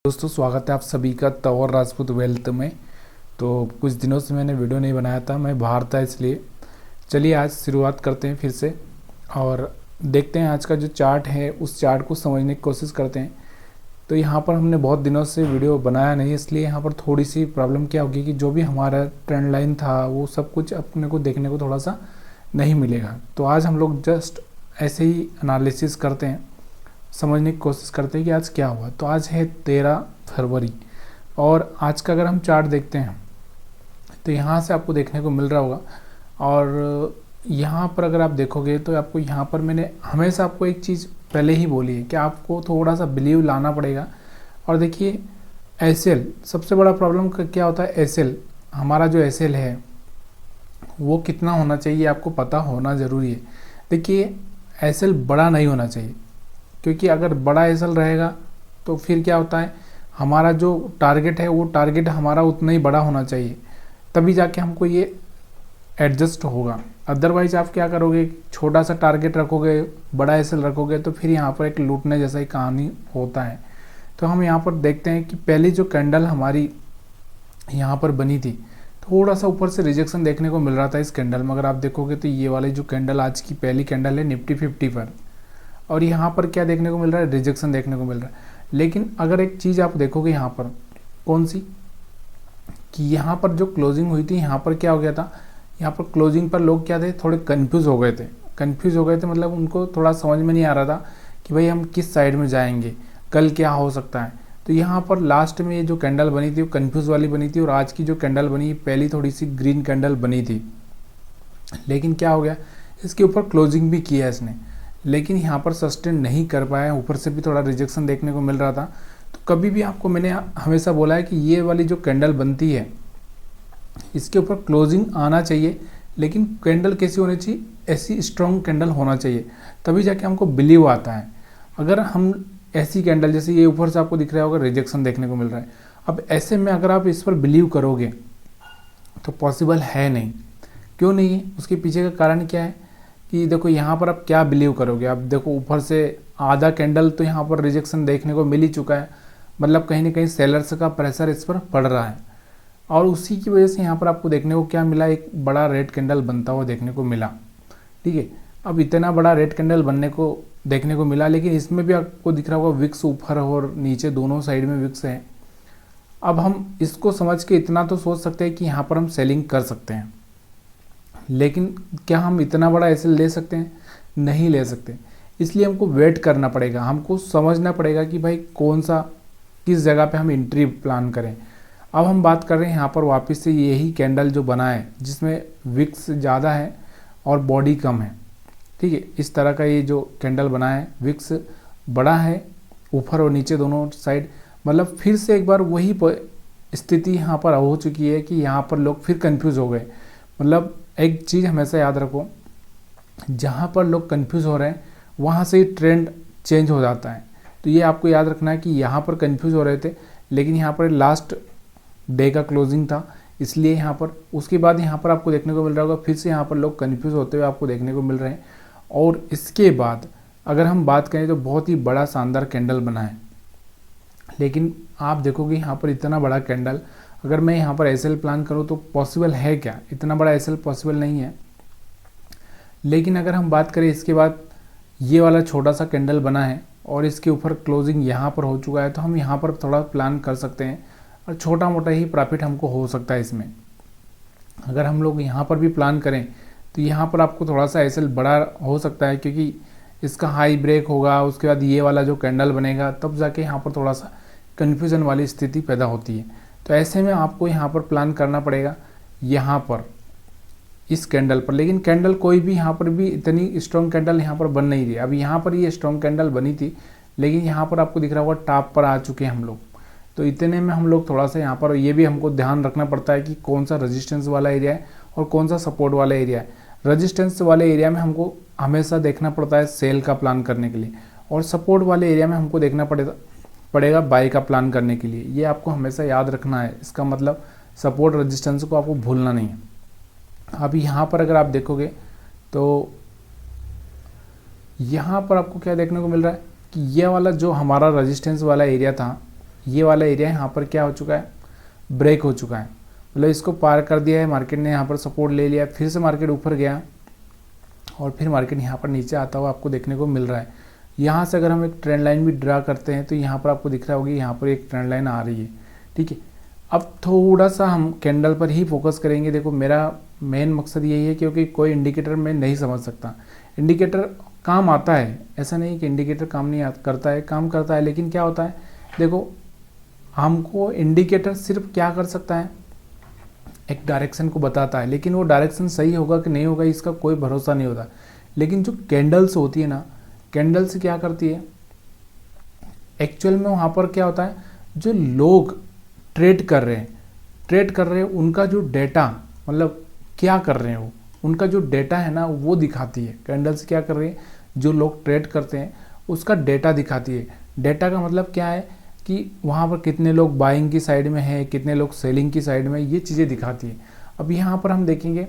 दोस्तों, स्वागत है आप सभी का तौर राजपूत वेल्थ में। तो कुछ दिनों से मैंने वीडियो नहीं बनाया था, मैं बाहर था, इसलिए चलिए आज शुरुआत करते हैं फिर से और देखते हैं आज का जो चार्ट है उस चार्ट को समझने की कोशिश करते हैं। तो यहाँ पर हमने बहुत दिनों से वीडियो बनाया नहीं, इसलिए यहाँ पर थोड़ी सी प्रॉब्लम क्या होगी कि जो भी हमारा ट्रेंड लाइन था वो सब कुछ अपने को देखने को थोड़ा सा नहीं मिलेगा। तो आज हम लोग जस्ट ऐसे ही एनालिसिस करते हैं, समझने की कोशिश करते हैं कि आज क्या हुआ। तो आज है 13 फरवरी और आज का अगर हम चार्ट देखते हैं तो यहाँ से आपको देखने को मिल रहा होगा। और यहाँ पर अगर आप देखोगे तो आपको यहाँ पर मैंने हमेशा आपको एक चीज़ पहले ही बोली है कि आपको थोड़ा सा बिलीव लाना पड़ेगा। और देखिए एसएल सबसे बड़ा प्रॉब्लम क्या होता है, एसएल हमारा जो एसएल है वो कितना होना चाहिए आपको पता होना ज़रूरी है। देखिए एसएल बड़ा नहीं होना चाहिए, क्योंकि अगर बड़ा एसएल रहेगा तो फिर क्या होता है, हमारा जो टारगेट है वो टारगेट हमारा उतना ही बड़ा होना चाहिए, तभी जाके हमको ये एडजस्ट होगा। अदरवाइज आप क्या करोगे, छोटा सा टारगेट रखोगे, बड़ा एसएल रखोगे, तो फिर यहाँ पर एक लूटने जैसा ही कहानी होता है। तो हम यहाँ पर देखते हैं कि पहली जो कैंडल हमारी यहाँ पर बनी थी, थोड़ा सा ऊपर से रिजेक्शन देखने को मिल रहा था इस कैंडल में। अगर आप देखोगे तो ये वाली जो कैंडल आज की पहली कैंडल है निफ्टी 50 पर, और यहाँ पर क्या देखने को मिल रहा है, रिजेक्शन देखने को मिल रहा है। लेकिन अगर एक चीज़ आप देखोगे यहाँ पर कौन सी, कि यहाँ पर जो क्लोजिंग हुई थी यहाँ पर क्या हो गया था, यहाँ पर क्लोजिंग पर लोग क्या थे, थोड़े कंफ्यूज हो गए थे, मतलब उनको थोड़ा समझ में नहीं आ रहा था कि भाई हम किस साइड में जाएंगे, कल क्या हो सकता है। तो यहाँ पर लास्ट में ये जो कैंडल बनी थी वो कंफ्यूज वाली बनी थी, और आज की जो कैंडल बनी पहली थोड़ी सी ग्रीन कैंडल बनी थी। लेकिन क्या हो गया, इसके ऊपर क्लोजिंग भी किया इसने, लेकिन यहाँ पर सस्टेन नहीं कर पाया, ऊपर से भी थोड़ा रिजेक्शन देखने को मिल रहा था। तो कभी भी आपको मैंने हमेशा बोला है कि ये वाली जो कैंडल बनती है इसके ऊपर क्लोजिंग आना चाहिए, लेकिन कैंडल कैसी होनी चाहिए, ऐसी स्ट्रॉन्ग कैंडल होना चाहिए, तभी जाके हमको बिलीव आता है। अगर हम ऐसी कैंडल जैसे ये ऊपर से आपको दिख रहा होगा रिजेक्शन देखने को मिल रहा है, अब ऐसे में अगर आप इस पर बिलीव करोगे तो पॉसिबल है नहीं। क्यों नहीं है, उसके पीछे का कारण क्या है कि देखो यहाँ पर आप क्या बिलीव करोगे। आप देखो ऊपर से आधा कैंडल तो यहाँ पर रिजेक्शन देखने को मिल ही चुका है, मतलब कहीं ना कहीं सेलर्स का प्रेशर इस पर पड़ रहा है, और उसी की वजह से यहाँ पर आपको देखने को क्या मिला, एक बड़ा रेड कैंडल बनता हुआ देखने को मिला। ठीक है, अब इतना बड़ा रेड कैंडल बनने को देखने को मिला, लेकिन इसमें भी आपको दिख रहा होगा विक्स ऊपर और नीचे दोनों साइड में विक्स है। अब हम इसको समझ के इतना तो सोच सकते हैं कि यहाँ पर हम सेलिंग कर सकते हैं, लेकिन क्या हम इतना बड़ा एसएल ले सकते हैं, नहीं ले सकते। इसलिए हमको वेट करना पड़ेगा, हमको समझना पड़ेगा कि भाई कौन सा किस जगह पे हम एंट्री प्लान करें। अब हम बात कर रहे हैं यहाँ पर वापस से यही कैंडल जो बना है जिसमें विक्स ज़्यादा है और बॉडी कम है। ठीक है, इस तरह का ये जो कैंडल बना है, विक्स बड़ा है ऊपर और नीचे दोनों साइड, मतलब फिर से एक बार वही स्थिति यहाँ पर हो चुकी है कि यहाँ पर लोग फिर कंफ्यूज हो गए। मतलब एक चीज़ हमेशा याद रखो, जहाँ पर लोग कंफ्यूज हो रहे हैं वहाँ से ही ट्रेंड चेंज हो जाता है। तो ये आपको याद रखना है कि यहाँ पर कंफ्यूज हो रहे थे, लेकिन यहाँ पर लास्ट डे का क्लोजिंग था, इसलिए यहाँ पर उसके बाद यहाँ पर आपको देखने को मिल रहा होगा फिर से यहाँ पर लोग कंफ्यूज होते हुए आपको देखने को मिल रहे हैं। और इसके बाद अगर हम बात करें तो बहुत ही बड़ा शानदार कैंडल बना है, लेकिन आप देखोगे यहाँ पर इतना बड़ा कैंडल, अगर मैं यहाँ पर एसएल प्लान करूँ तो पॉसिबल है क्या, इतना बड़ा एसएल पॉसिबल नहीं है। लेकिन अगर हम बात करें इसके बाद ये वाला छोटा सा कैंडल बना है और इसके ऊपर क्लोजिंग यहाँ पर हो चुका है, तो हम यहाँ पर थोड़ा प्लान कर सकते हैं और छोटा मोटा ही प्रॉफिट हमको हो सकता है इसमें। अगर हम लोग यहाँ पर भी प्लान करें तो यहाँ पर आपको थोड़ा सा एसएल बड़ा हो सकता है, क्योंकि इसका हाई ब्रेक होगा, उसके बाद ये वाला जो कैंडल बनेगा, तब जाके यहाँ पर थोड़ा सा कन्फ्यूज़न वाली स्थिति पैदा होती है। तो ऐसे में आपको यहाँ पर प्लान करना पड़ेगा यहाँ पर इस कैंडल पर। लेकिन कैंडल कोई भी यहाँ पर भी इतनी स्ट्रॉन्ग कैंडल यहाँ पर बन नहीं रही। अभी यहाँ पर ये स्ट्रॉन्ग कैंडल बनी थी, लेकिन यहाँ पर आपको दिख रहा होगा टॉप पर आ चुके हैं हम लोग। तो इतने में हम लोग थोड़ा सा यहाँ पर ये भी हमको ध्यान रखना पड़ता है कि कौन सा रेजिस्टेंस वाला एरिया है और कौन सा सपोर्ट वाला एरिया है। रेजिस्टेंस वाले एरिया में हमको हमेशा देखना पड़ता है सेल का प्लान करने के लिए, और सपोर्ट वाले एरिया में हमको देखना पड़ेगा बाई का प्लान करने के लिए। ये आपको हमेशा याद रखना है, इसका मतलब सपोर्ट रेजिस्टेंस को आपको भूलना नहीं है। अभी यहाँ पर अगर आप देखोगे तो यहाँ पर आपको क्या देखने को मिल रहा है कि ये वाला जो हमारा रेजिस्टेंस वाला एरिया था ये वाला एरिया यहाँ पर क्या हो चुका है, ब्रेक हो चुका है, मतलब इसको पार कर दिया है मार्केट ने, यहाँ पर सपोर्ट ले लिया, फिर से मार्केट ऊपर गया और फिर मार्केट यहाँ पर नीचे आता हुआ आपको देखने को मिल रहा है। यहाँ से अगर हम एक ट्रेंड लाइन भी ड्रा करते हैं तो यहाँ पर आपको दिख रहा होगी, यहाँ पर एक ट्रेंड लाइन आ रही है, ठीक है। अब थोड़ा सा हम कैंडल पर ही फोकस करेंगे। देखो मेरा मेन मकसद यही है, क्योंकि कोई इंडिकेटर मैं नहीं समझ सकता। इंडिकेटर काम आता है, ऐसा नहीं कि इंडिकेटर काम नहीं करता है, काम करता है, लेकिन क्या होता है, देखो हमको इंडिकेटर सिर्फ क्या कर सकता है, एक डायरेक्शन को बताता है, लेकिन वो डायरेक्शन सही होगा कि नहीं होगा इसका कोई भरोसा नहीं होता। लेकिन जो कैंडल्स होती है ना, कैंडल्स क्या करती है एक्चुअल में, वहाँ पर क्या होता है, जो लोग ट्रेड कर रहे हैं उनका जो डेटा, मतलब क्या कर रहे हैं वो, उनका जो डेटा है ना वो दिखाती है। कैंडल्स क्या कर रही है, जो लोग ट्रेड करते हैं उसका डेटा दिखाती है। डेटा का मतलब क्या है कि वहाँ पर कितने लोग बाइंग की साइड में हैं, कितने लोग सेलिंग की साइड में, ये चीज़ें दिखाती है। अब यहाँ पर हम देखेंगे,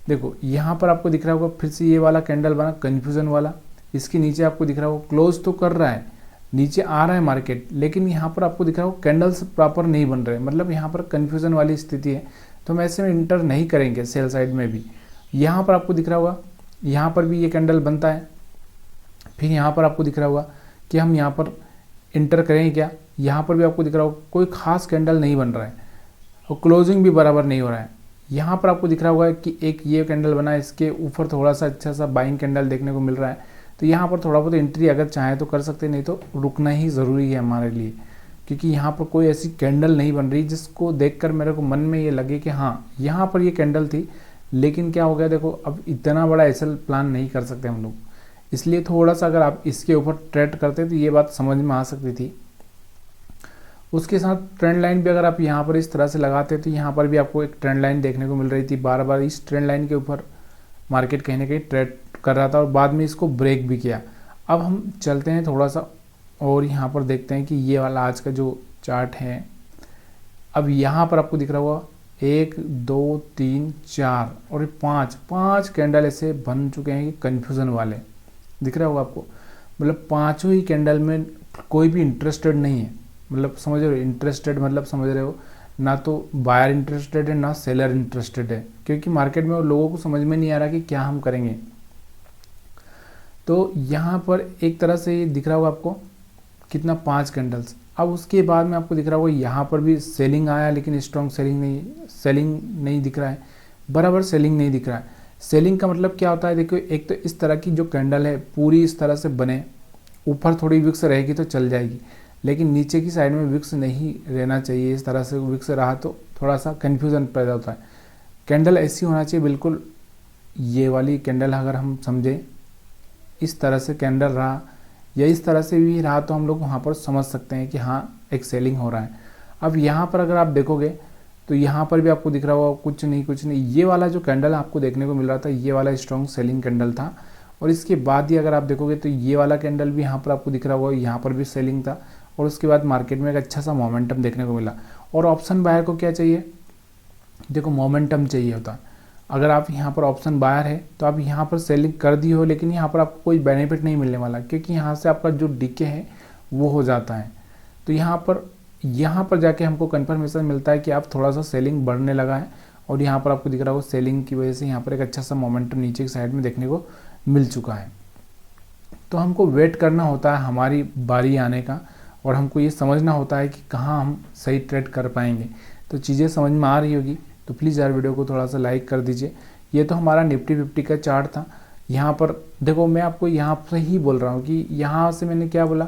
देखो यहाँ पर आपको दिख रहा होगा फिर से ये वाला कैंडल बना कन्फ्यूज़न वाला, इसके नीचे आपको दिख रहा होगा क्लोज तो कर रहा है, नीचे आ रहा है मार्केट, लेकिन यहाँ पर आपको दिख रहा होगा कैंडल्स प्रॉपर नहीं बन रहे, मतलब यहाँ पर कन्फ्यूज़न वाली स्थिति है। तो हम ऐसे में इंटर नहीं करेंगे सेल साइड में भी। यहाँ पर आपको दिख रहा होगा, यहाँ पर भी ये कैंडल बनता है, फिर यहाँ पर आपको दिख रहा होगा कि हम यहाँ पर इंटर करेंगे क्या, यहाँ पर भी आपको दिख रहा होगा कोई खास कैंडल नहीं बन रहा है और क्लोजिंग भी बराबर नहीं हो रहा है। यहाँ पर आपको दिख रहा होगा कि एक ये कैंडल बना है, इसके ऊपर थोड़ा सा अच्छा सा बाइंग कैंडल देखने को मिल रहा है, तो यहाँ पर थोड़ा बहुत एंट्री अगर चाहे तो कर सकते, नहीं तो रुकना ही ज़रूरी है हमारे लिए, क्योंकि यहाँ पर कोई ऐसी कैंडल नहीं बन रही जिसको देखकर मेरे को मन में ये लगे कि हाँ यहाँ पर ये कैंडल थी। लेकिन क्या हो गया, देखो अब इतना बड़ा एसएल प्लान नहीं कर सकते हम लोग, इसलिए थोड़ा सा अगर आप इसके ऊपर ट्रेड करते तो ये बात समझ में आ सकती थी। उसके साथ ट्रेंड लाइन भी अगर आप यहाँ पर इस तरह से लगाते तो यहाँ पर भी आपको एक ट्रेंड लाइन देखने को मिल रही थी, बार बार इस ट्रेंड लाइन के ऊपर मार्केट कहीं ना कहीं ट्रेड कर रहा था और बाद में इसको ब्रेक भी किया। अब हम चलते हैं थोड़ा सा और यहाँ पर देखते हैं कि ये वाला आज का जो चार्ट है, अब यहाँ पर आपको दिख रहा होगा 1 2 3 4 और 5 कैंडल ऐसे बन चुके हैं कि कन्फ्यूज़न वाले दिख रहा होगा आपको, मतलब पाँचों ही कैंडल में कोई भी इंटरेस्टेड नहीं है, मतलब समझ रहे हो, इंटरेस्टेड मतलब समझ रहे हो, ना तो बायर इंटरेस्टेड है ना सेलर इंटरेस्टेड है, क्योंकि मार्केट में लोगों को समझ में नहीं आ रहा कि क्या हम करेंगे। तो यहाँ पर एक तरह से ये दिख रहा होगा आपको कितना 5 कैंडल्स। अब उसके बाद में आपको दिख रहा होगा यहाँ पर भी सेलिंग आया, लेकिन स्ट्रॉन्ग सेलिंग नहीं दिख रहा है, बराबर सेलिंग नहीं दिख रहा है। सेलिंग का मतलब क्या होता है, देखो एक तो इस तरह की जो कैंडल है पूरी इस तरह से बने, ऊपर थोड़ी विक्स रहेगी तो चल जाएगी, लेकिन नीचे की साइड में विक्स नहीं रहना चाहिए। इस तरह से विक्स रहा तो थोड़ा सा कन्फ्यूज़न पैदा होता है। कैंडल ऐसी होना चाहिए बिल्कुल, ये वाली कैंडल अगर हम समझे इस तरह से कैंडल रहा या इस तरह से भी रहा तो हम लोग वहाँ पर समझ सकते हैं कि हाँ एक सेलिंग हो रहा है। अब यहाँ पर अगर आप देखोगे तो यहाँ पर भी आपको दिख रहा होगा कुछ नहीं, ये वाला जो कैंडल आपको देखने को मिल रहा था ये वाला स्ट्रॉन्ग सेलिंग कैंडल था। और इसके बाद ही अगर आप देखोगे तो ये वाला कैंडल भी यहाँ पर आपको दिख रहा होगा, यहाँ पर भी सेलिंग था और उसके बाद मार्केट में एक अच्छा सा मोमेंटम देखने को मिला। और ऑप्शन बायर को क्या चाहिए, देखो मोमेंटम चाहिए होता है। अगर आप यहाँ पर ऑप्शन बायर है तो आप यहाँ पर सेलिंग कर दी हो, लेकिन यहाँ पर आपको कोई बेनिफिट नहीं मिलने वाला, क्योंकि यहाँ से आपका जो डीके है वो हो जाता है। तो यहाँ पर जाके हमको कन्फर्मेशन मिलता है कि आप थोड़ा सा सेलिंग बढ़ने लगा है और यहाँ पर आपको दिख रहा होगा सेलिंग की वजह से यहाँ पर एक अच्छा सा मोमेंटम नीचे की साइड में देखने को मिल चुका है। तो हमको वेट करना होता है हमारी बारी आने का और हमको ये समझना होता है कि कहाँ हम सही ट्रेड कर पाएंगे। तो चीज़ें समझ में आ रही होगी तो प्लीज़ यार वीडियो को थोड़ा सा लाइक कर दीजिए। ये तो हमारा निफ्टी 50 का चार्ट था। यहाँ पर देखो मैं आपको यहाँ से ही बोल रहा हूँ कि यहाँ से मैंने क्या बोला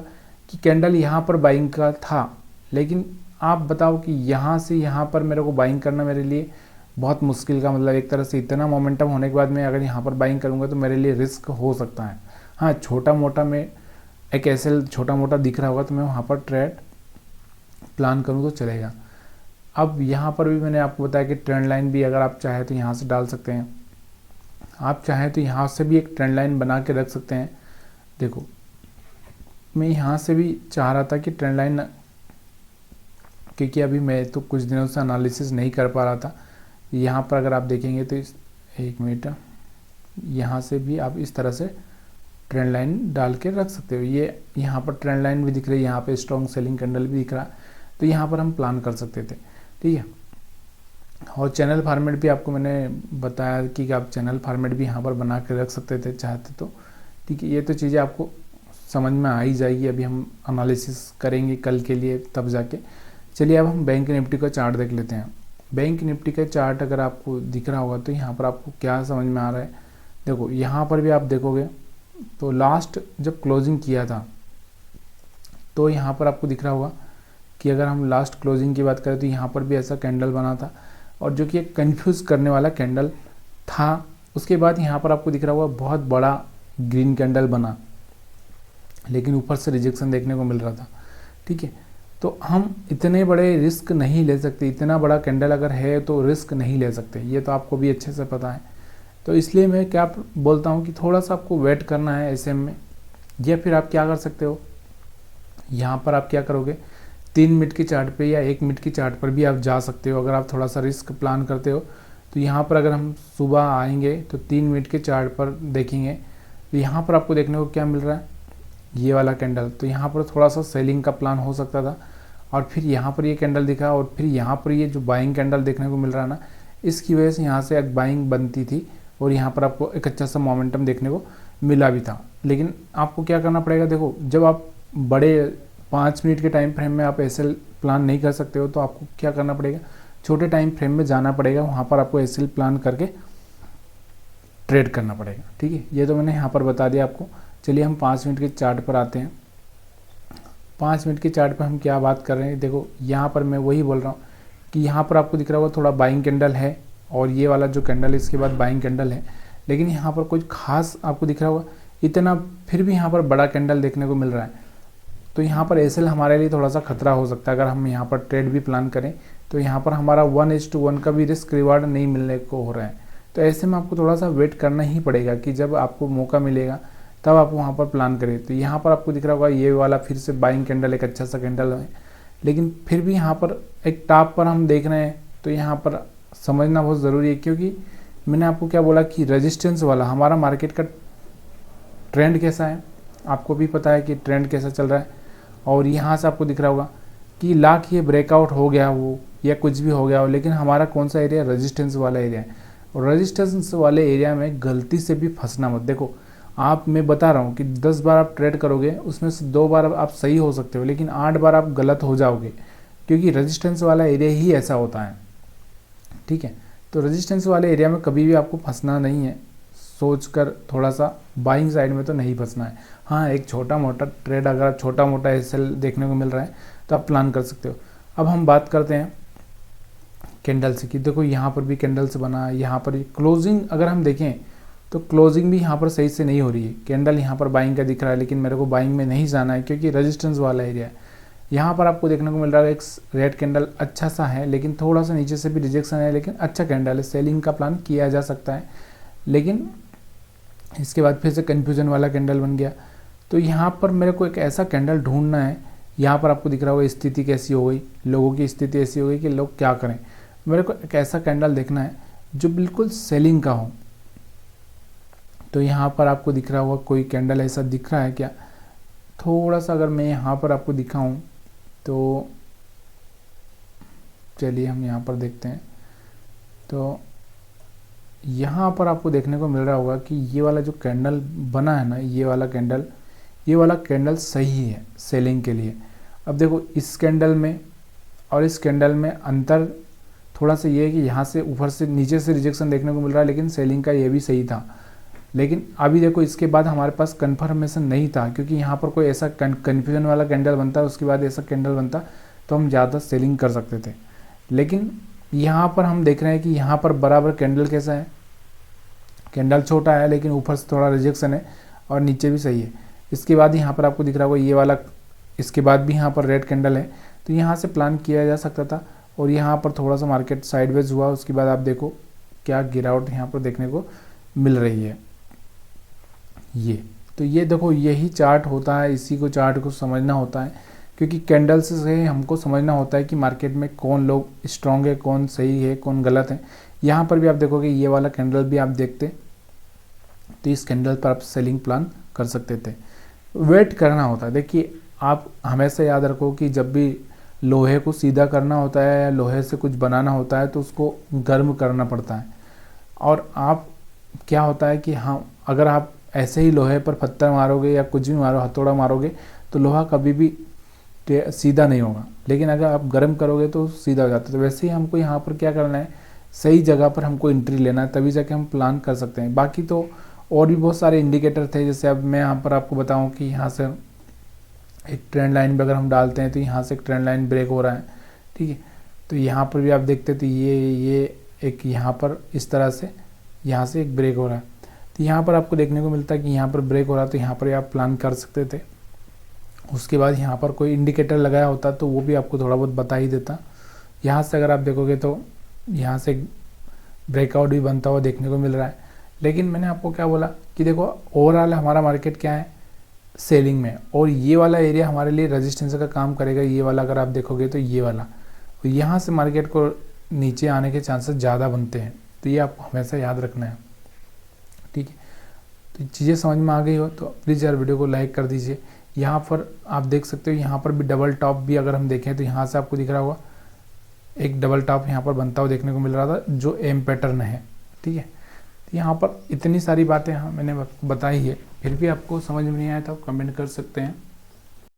कि कैंडल यहाँ पर बाइंग का था, लेकिन आप बताओ कि यहाँ से यहाँ पर मेरे को बाइंग करना मेरे लिए बहुत मुश्किल का, मतलब एक तरह से इतना मोमेंटम होने के बाद मैं अगर यहाँ पर बाइंग करूँगा तो मेरे लिए रिस्क हो सकता है। हाँ छोटा मोटा में एक ऐसे छोटा मोटा दिख रहा होगा तो मैं वहाँ पर ट्रेड प्लान करूँ तो चलेगा। अब यहाँ पर भी मैंने आपको बताया कि ट्रेंड लाइन भी अगर आप चाहें तो यहाँ से डाल सकते हैं, आप चाहें तो यहाँ से भी एक ट्रेंड लाइन बना के रख सकते हैं। देखो मैं यहाँ से भी चाह रहा था कि ट्रेंड लाइन, क्योंकि अभी मैं तो कुछ दिनों से एनालिसिस नहीं कर पा रहा था। यहाँ पर अगर आप देखेंगे तो एक मिनट, यहाँ से भी आप इस तरह से ट्रेंड लाइन डाल के रख सकते हो। ये यहाँ पर ट्रेंड लाइन भी दिख रही है, यहाँ पे स्ट्रॉन्ग सेलिंग कैंडल भी दिख रहा है। तो यहाँ पर हम प्लान कर सकते थे, ठीक है। और चैनल फॉर्मेट भी आपको मैंने बताया कि आप चैनल फॉर्मेट भी यहाँ पर बना के रख सकते थे चाहते तो, ठीक है। ये तो चीज़ें आपको समझ में आ ही जाएगी, अभी हम एनालिसिस करेंगे कल के लिए तब जाके। चलिए अब हम बैंक निफ्टी का चार्ट देख लेते हैं। बैंक निफ्टी का चार्ट अगर आपको दिख रहा होगा तो यहाँ पर आपको क्या समझ में आ रहा है, देखो यहाँ पर भी आप देखोगे तो लास्ट जब क्लोजिंग किया था तो यहाँ पर आपको दिख रहा होगा कि अगर हम लास्ट क्लोजिंग की बात करें तो यहाँ पर भी ऐसा कैंडल बना था, और जो कि एक कन्फ्यूज़ करने वाला कैंडल था। उसके बाद यहाँ पर आपको दिख रहा होगा बहुत बड़ा ग्रीन कैंडल बना, लेकिन ऊपर से रिजेक्शन देखने को मिल रहा था, ठीक है। तो हम इतने बड़े रिस्क नहीं ले सकते, इतना बड़ा कैंडल अगर है तो रिस्क नहीं ले सकते, ये तो आपको भी अच्छे से पता है। तो इसलिए मैं क्या बोलता हूँ कि थोड़ा सा आपको वेट करना है एसएम में, या फिर आप क्या कर सकते हो, यहाँ पर आप क्या करोगे 3 मिनट की चार्ट पे या 1 मिनट की चार्ट पर भी आप जा सकते हो। अगर आप थोड़ा सा रिस्क प्लान करते हो तो यहाँ पर अगर हम सुबह आएंगे तो 3 मिनट के चार्ट पर देखेंगे तो यहाँ पर आपको देखने को क्या मिल रहा है, ये वाला कैंडल। तो यहाँ पर थोड़ा सा सेलिंग का प्लान हो सकता था, और फिर यहाँ पर ये कैंडल दिखा, और फिर यहाँ पर ये जो बाइंग कैंडल देखने को मिल रहा है ना, इसकी वजह से यहाँ से एक बाइंग बनती थी और यहाँ पर आपको एक अच्छा सा मोमेंटम देखने को मिला भी था। लेकिन आपको क्या करना पड़ेगा, देखो जब आप बड़े 5 मिनट के टाइम फ्रेम में आप एसएल प्लान नहीं कर सकते हो तो आपको क्या करना पड़ेगा, छोटे टाइम फ्रेम में जाना पड़ेगा, वहाँ पर आपको एसएल प्लान करके ट्रेड करना पड़ेगा, ठीक है। ये तो मैंने यहाँ पर बता दिया आपको। चलिए हम 5 मिनट के चार्ट पर आते हैं। 5 मिनट के चार्ट पर हम क्या बात कर रहे हैं, देखो यहाँ पर मैं वही बोल रहा हूँ कि यहाँ पर आपको दिख रहा होगा थोड़ा बाइंग कैंडल है, और ये वाला जो कैंडल है इसके बाद बाइंग कैंडल है, लेकिन यहाँ पर कुछ खास आपको दिख रहा होगा इतना, फिर भी यहाँ पर बड़ा कैंडल देखने को मिल रहा है। तो यहाँ पर एसएल हमारे लिए थोड़ा सा खतरा हो सकता है। अगर हम यहाँ पर ट्रेड भी प्लान करें तो यहाँ पर हमारा 1:1 का भी रिस्क रिवार्ड नहीं मिलने को हो रहा है। तो ऐसे में आपको थोड़ा सा वेट करना ही पड़ेगा कि जब आपको मौका मिलेगा तब आप वहाँ पर प्लान करें। तो यहाँ पर आपको दिख रहा होगा ये वाला फिर से बाइंग कैंडल एक अच्छा सा कैंडल है, लेकिन फिर भी यहाँ पर एक टॉप पर हम देख रहे हैं। तो यहाँ पर समझना बहुत ज़रूरी है, क्योंकि मैंने आपको क्या बोला कि रेजिस्टेंस वाला हमारा मार्केट का ट्रेंड कैसा है, आपको भी पता है कि ट्रेंड कैसा चल रहा है। और यहाँ से आपको दिख रहा होगा कि लाख ये ब्रेकआउट हो गया हो या कुछ भी हो गया हो, लेकिन हमारा कौन सा एरिया, रेजिस्टेंस वाला एरिया है। और रेजिस्टेंस वाले एरिया में गलती से भी फंसना मत। देखो आप, मैं बता रहा हूँ कि 10 बार आप ट्रेड करोगे उसमें से 2 बार आप सही हो सकते हो, लेकिन 8 बार आप गलत हो जाओगे, क्योंकि रेजिस्टेंस वाला एरिया ही ऐसा होता है, ठीक है। तो रेजिस्टेंस वाले एरिया में कभी भी आपको फंसना नहीं है, सोचकर थोड़ा सा बाइंग साइड में तो नहीं फंसना है। हाँ, एक छोटा मोटा ट्रेड, अगर आप छोटा मोटा एसएल देखने को मिल रहा है तो आप प्लान कर सकते हो। अब हम बात करते हैं कैंडल से कि देखो यहाँ पर भी कैंडल से बना, यहाँ पर भी क्लोजिंग अगर हम देखें तो क्लोजिंग भी यहाँ पर सही से नहीं हो रही है। कैंडल यहाँ पर बाइंग का दिख रहा है, लेकिन मेरे को बाइंग में नहीं जाना है क्योंकि रेजिस्टेंस वाला एरिया है। यहाँ पर आपको देखने को मिल रहा है एक रेड कैंडल अच्छा सा है, लेकिन थोड़ा सा नीचे से भी रिजेक्शन है, लेकिन अच्छा कैंडल है, सेलिंग का प्लान किया जा सकता है। लेकिन इसके बाद फिर से कन्फ्यूजन वाला कैंडल बन गया। तो यहाँ पर मेरे को एक ऐसा कैंडल ढूंढना है। यहाँ पर आपको दिख रहा होगा स्थिति कैसी हो गई, लोगों की स्थिति ऐसी हो गई कि लोग क्या करें। मेरे को एक ऐसा कैंडल देखना है जो बिल्कुल सेलिंग का हो। तो यहाँ पर आपको दिख रहा होगा कोई कैंडल ऐसा दिख रहा है क्या, थोड़ा सा अगर मैं यहाँ पर आपको दिखाऊं तो चलिए हम यहाँ पर देखते हैं। तो यहाँ पर आपको देखने को मिल रहा होगा कि ये वाला जो कैंडल बना है ना, ये वाला कैंडल सही है सेलिंग के लिए। अब देखो इस कैंडल में और इस कैंडल में अंतर थोड़ा सा ये है कि यहाँ से ऊपर से नीचे से रिजेक्शन देखने को मिल रहा है, लेकिन सेलिंग का ये भी सही था। लेकिन अभी देखो इसके बाद हमारे पास कंफर्मेशन नहीं था, क्योंकि यहाँ पर कोई ऐसा कन्फ्यूजन वाला कैंडल बनता, उसके बाद ऐसा कैंडल बनता तो हम ज़्यादा सेलिंग कर सकते थे। लेकिन यहाँ पर हम देख रहे हैं कि यहाँ पर बराबर कैंडल कैसा है, कैंडल छोटा है लेकिन ऊपर से थोड़ा रिजेक्शन है और नीचे भी सही है। इसके बाद यहाँ पर आपको दिख रहा होगा ये वाला, इसके बाद भी यहाँ पर रेड कैंडल है। तो यहाँ से प्लान किया जा सकता था, और यहाँ पर थोड़ा सा मार्केट साइडवेज हुआ, उसके बाद आप देखो क्या गिरावट यहाँ पर देखने को मिल रही है। ये तो ये देखो यही चार्ट होता है, इसी को चार्ट को समझना होता है, क्योंकि कैंडल्स से हमको समझना होता है कि मार्केट में कौन लोग स्ट्रॉन्ग है, कौन सही है, कौन गलत है। यहाँ पर भी आप देखोगे ये वाला कैंडल भी आप देखते तो इस कैंडल पर आप सेलिंग प्लान कर सकते थे। वेट करना होता है। देखिए आप हमेशा याद रखो कि जब भी लोहे को सीधा करना होता है या लोहे से कुछ बनाना होता है तो उसको गर्म करना पड़ता है। और आप क्या होता है कि हाँ, अगर आप ऐसे ही लोहे पर पत्थर मारोगे या कुछ भी मारो, हथौड़ा मारोगे, तो लोहा कभी भी सीधा नहीं होगा, लेकिन अगर आप गर्म करोगे तो सीधा हो जाता है। तो वैसे ही हमको यहाँ पर क्या करना है, सही जगह पर हमको एंट्री लेना है, तभी जाके हम प्लान कर सकते हैं। बाकी तो और भी बहुत सारे इंडिकेटर थे, जैसे अब मैं यहाँ पर आपको बताऊँ कि यहाँ से एक ट्रेंड लाइन भी अगर हम डालते हैं तो यहाँ से एक ट्रेंड लाइन ब्रेक हो रहा है, ठीक है। तो यहाँ पर भी आप देखते तो ये एक यहाँ पर इस तरह से यहाँ से एक ब्रेक हो रहा है, तो यहाँ पर आपको देखने को मिलता है कि यहाँ पर ब्रेक हो रहा है, तो यहाँ पर आप प्लान कर सकते थे। उसके बाद यहाँ पर कोई इंडिकेटर लगाया होता तो वो भी आपको थोड़ा बहुत बता ही देता। यहाँ से अगर आप देखोगे तो यहाँ से ब्रेकआउट भी बनता हुआ देखने को मिल रहा है। लेकिन मैंने आपको क्या बोला कि देखो ओवरऑल हमारा मार्केट क्या है, सेलिंग में, और ये वाला एरिया हमारे लिए रेजिस्टेंस का काम करेगा। ये वाला अगर आप देखोगे तो ये वाला, तो यहाँ से मार्केट को नीचे आने के चांसेस ज़्यादा बनते हैं, तो ये आपको हमेशा याद रखना है, ठीक है। तो चीज़ें समझ में आ गई हो तो प्लीज़ यार वीडियो को लाइक कर दीजिए। यहाँ पर आप देख सकते हो, यहाँ पर भी डबल टॉप भी अगर हम देखें तो यहाँ से आपको दिख रहा होगा एक डबल टॉप यहाँ पर बनता हुआ देखने को मिल रहा था, जो एम पैटर्न है, ठीक है। तो यहाँ पर इतनी सारी बातें मैंने बताई है, फिर भी आपको समझ में नहीं आया तो आप कमेंट कर सकते हैं।